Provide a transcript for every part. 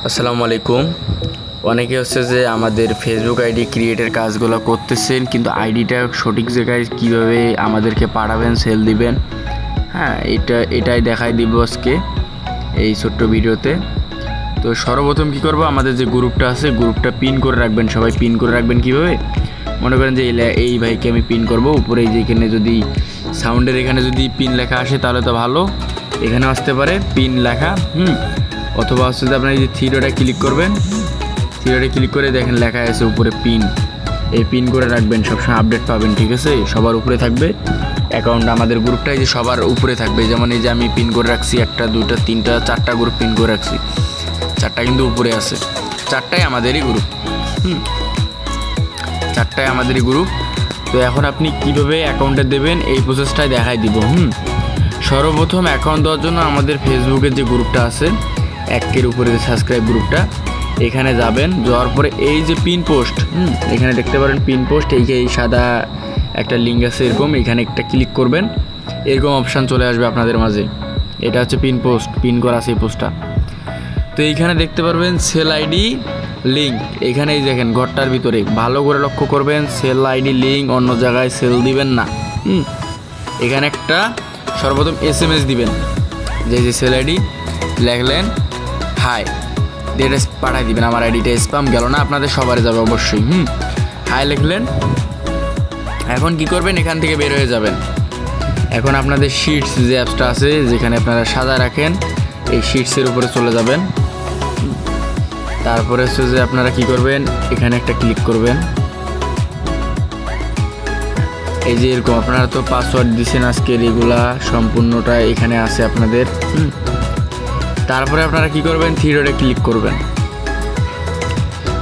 আসসালামু আলাইকুম। অনেকে হচ্ছে যে আমাদের ফেসবুক আইডি ক্রিয়েটের কাজগুলো করতেছেন, কিন্তু আইডিটা সঠিক জায়গায় কীভাবে আমাদেরকে পাঠাবেন, সেল দিবেন, হ্যাঁ এটাই দেখাই দিব আজকে এই ছোট্ট ভিডিওতে। তো সর্বপ্রথম কী করব, আমাদের যে গ্রুপটা আছে গ্রুপটা পিন করে রাখবেন। সবাই পিন করে রাখবেন কীভাবে, মনে করেন যে এই ভাইকে আমি পিন করব। উপরে যেখানে যদি সাউন্ডের এখানে যদি পিন লেখা আসে তাহলে তো ভালো, এখানে আসতে পারে পিন লেখা, অথবা হচ্ছে যে আপনার এই যে থ্রিডটে ক্লিক করবেন, থ্রিডটে ক্লিক করে দেখেন লেখা আছে উপরে পিন। এই পিন করে রাখবেন, সবসময় আপডেট পাবেন, ঠিক আছে? সবার উপরে থাকবে অ্যাকাউন্ট, আমাদের গ্রুপটাই যে সবার উপরে থাকবে। যেমন এই যে আমি পিন করে রাখছি 1টা 2টা 3টা 4টা গ্রুপ পিন করে রাখছি, 4টা কিন্তু উপরে আছে, 4টাই আমাদেরই গ্রুপ, 4টাই আমাদেরই গ্রুপ। তো এখন আপনি কীভাবে অ্যাকাউন্টে দেবেন এই প্রসেসটাই দেখাই দিব। সর্বপ্রথম অ্যাকাউন্ট দেওয়ার জন্য আমাদের ফেসবুকের যে গ্রুপটা আছে 1-এর উপরে যে সাবস্ক্রাইব গ্রুপটা, এখানে যাবেন। যাওয়ার পরে এই যে পিন পোস্ট, এখানে দেখতে পারেন পিন পোস্ট, এই সাদা একটা লিঙ্ক আছে এরকম, এখানে একটা ক্লিক করবেন, এরকম অপশান চলে আসবে আপনাদের মাঝে। এটা হচ্ছে পিন পোস্ট, পিন করা আছে এই পোস্টটা। তো এইখানে দেখতে পারবেন সেল আইডি লিঙ্ক, এখানে এই দেখেন ঘরটার ভিতরে ভালো করে লক্ষ্য করবেন, সেল আইডি লিঙ্ক, অন্য জায়গায় সেল দিবেন না। এখানে একটা সর্বপ্রথম SMS দিবেন, যে সেল আইডি লেখলেন হাই, এটা পাঠাই দিবেন। আমার আইডিটা স্প্যাম গেল না, আপনাদের সবারই যাবে অবশ্যই। হাই লিখলেন। এখন কি করবেন, এখান থেকে বের হয়ে যাবেন। এখন আপনাদের শিটস যে অ্যাপসটা আছে যেখানে আপনারা সাজায় রাখেন, এই শিটসের উপরে চলে যাবেন। তারপরে হচ্ছে যে আপনারা কি করবেন, এখানে একটা ক্লিক করবেন। এই যে এরকম আপনারা তো পাসওয়ার্ড দিচ্ছেন আজকের, এগুলা সম্পূর্ণটা এখানে আছে আপনাদের। তারপরে আপনারা কি করবেন, থ্রিডটে ক্লিক করবেন।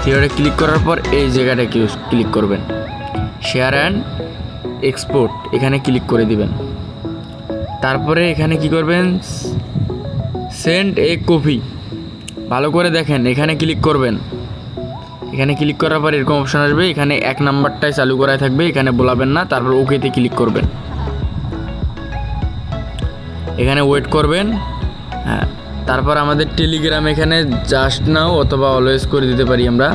থ্রিডটে ক্লিক করার পর এই জায়গাটা ক্লিক করবেন, শেয়ার অ্যান্ড এক্সপোর্ট, এখানে ক্লিক করে দিবেন। তারপরে এখানে কি করবেন, সেন্ড এ কপি, ভালো করে দেখেন, এখানে ক্লিক করবেন। এখানে ক্লিক করার পর এরকম অপশন আসবে, এখানে 1 নাম্বারটাই চালু করাই থাকবে, এখানে বলাবেন না। তারপর ওকেতে ক্লিক করবেন, এখানে ওয়েট করবেন। হ্যাঁ, তারপর আমাদের টেলিগ্রাম এখানে জাস্ট নাও অথবা অলওয়েজ করে দিতে পারি আমরা,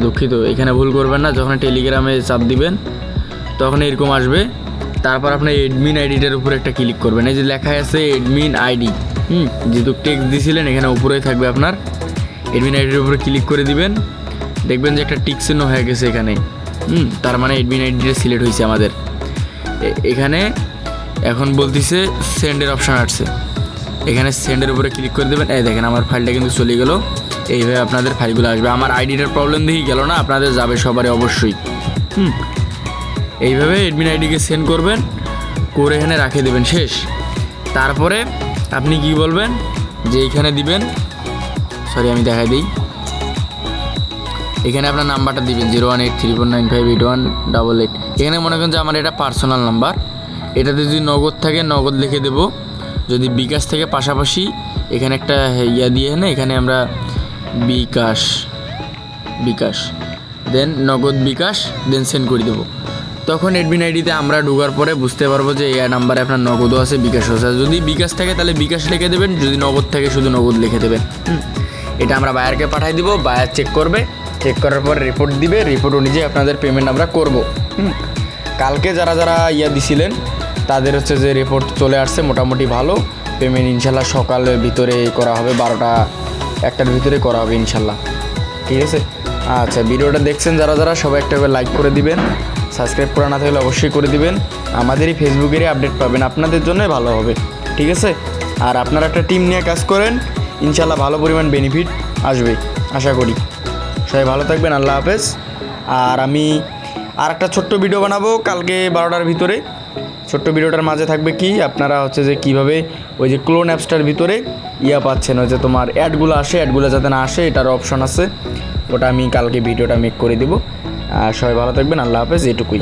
দুঃখিত, এখানে ভুল করবেন না। যখন টেলিগ্রামে চাপ দিবেন তখন এরকম আসবে। তারপর আপনার এডমিন আইডিটার উপরে একটা ক্লিক করবেন, এই যে লেখা আছে এডমিন আইডি, যেহেতু টেক্সট দিয়েছিলেন এখানে উপরেই থাকবে আপনার এডমিন আইডির উপরে ক্লিক করে দিবেন। দেখবেন যে একটা টিক চিহ্ন হয়ে গেছে এখানে, তার মানে এডমিন আইডিটা সিলেক্ট হয়েছে আমাদের। এখানে এখন বলতেছে সেন্ডের অপশান আসছে, এখানে সেন্ডের উপরে ক্লিক করে দেবেন। এই দেখেন আমার ফাইলটা কিন্তু চলে গেল। এইভাবে আপনাদের ফাইলগুলো আসবে। আমার আইডিটার প্রবলেম দেখি গেল না, আপনাদের যাবে সবারই অবশ্যই। এইভাবে এডমিন আইডিকে সেন্ড করবেন, করে এখানে রাখে দেবেন, শেষ। তারপরে আপনি কি বলবেন, যে এইখানে দিবেন, সরি আমি দেখাই দিই, এখানে আপনার নাম্বারটা দিবেন 01834958188। এখানে মনে করেন যে আমার এটা পার্সোনাল নাম্বার, এটাতে যদি নগদ থাকে নগদ লিখে দেবো, যদি বিকাশ থেকে পাশাপাশি এখানে একটা ইয়া দিয়ে এখানে আমরা বিকাশ দেন নগদ বিকাশ দেন সেন্ড করে দেবো। তখন এডমিন আইডিতে আমরা ঢোকার পরে বুঝতে পারবো যে এই নাম্বারে আপনার নগদও আছে, বিকাশও আছে। যদি বিকাশ থাকে তাহলে বিকাশ লিখে দেবেন, যদি নগদ থাকে শুধু নগদ লিখে দেবেন। এটা আমরা বায়ারকে পাঠিয়ে দিব, বায়ার চেক করবে, চেক করার পর রিপোর্ট দিবে, রিপোর্ট অনুযায়ী আপনাদের পেমেন্ট আমরা করব। কালকে যারা যারা দিছিলেন তাদের হচ্ছে যে রিপোর্ট চলে আসছে মোটামুটি ভালো। পেমেন্ট ইনশাল্লাহ সকালের ভিতরে করা হবে, 12টা-1টার ভিতরে করা হবে ইনশাল্লাহ, ঠিক আছে? আচ্ছা, ভিডিওটা দেখছেন যারা যারা সবাই একটা লাইক করে দিবেন, সাবস্ক্রাইব করা না থাকলে অবশ্যই করে দিবেন। আমাদেরই ফেসবুকেরই আপডেট পাবেন, আপনাদের জন্যই ভালো হবে, ঠিক আছে? আর আপনারা একটা টিম নিয়ে কাজ করেন, ইনশাল্লাহ ভালো পরিমাণ বেনিফিট আসবে আশা করি। সবাই ভালো থাকবেন, আল্লাহ হাফেজ। আর আমি আর একটা ছোট্ট ভিডিও বানাবো কালকে 12টার ভিতরে। ছোট্ট ভিডিওটার মাঝে থাকবে কি, আপনারা হচ্ছে যে কীভাবে ওই যে ক্লোন অ্যাপসটার ভিতরে পাচ্ছেন, ওই যে তোমার অ্যাডগুলো আসে, অ্যাডগুলো যাতে না আসে এটার অপশন আছে, ওটা আমি কালকে ভিডিওটা মেক করে দেবো। আর সবাই ভালো থাকবেন, আল্লাহ হাফেজ, এটুকুই।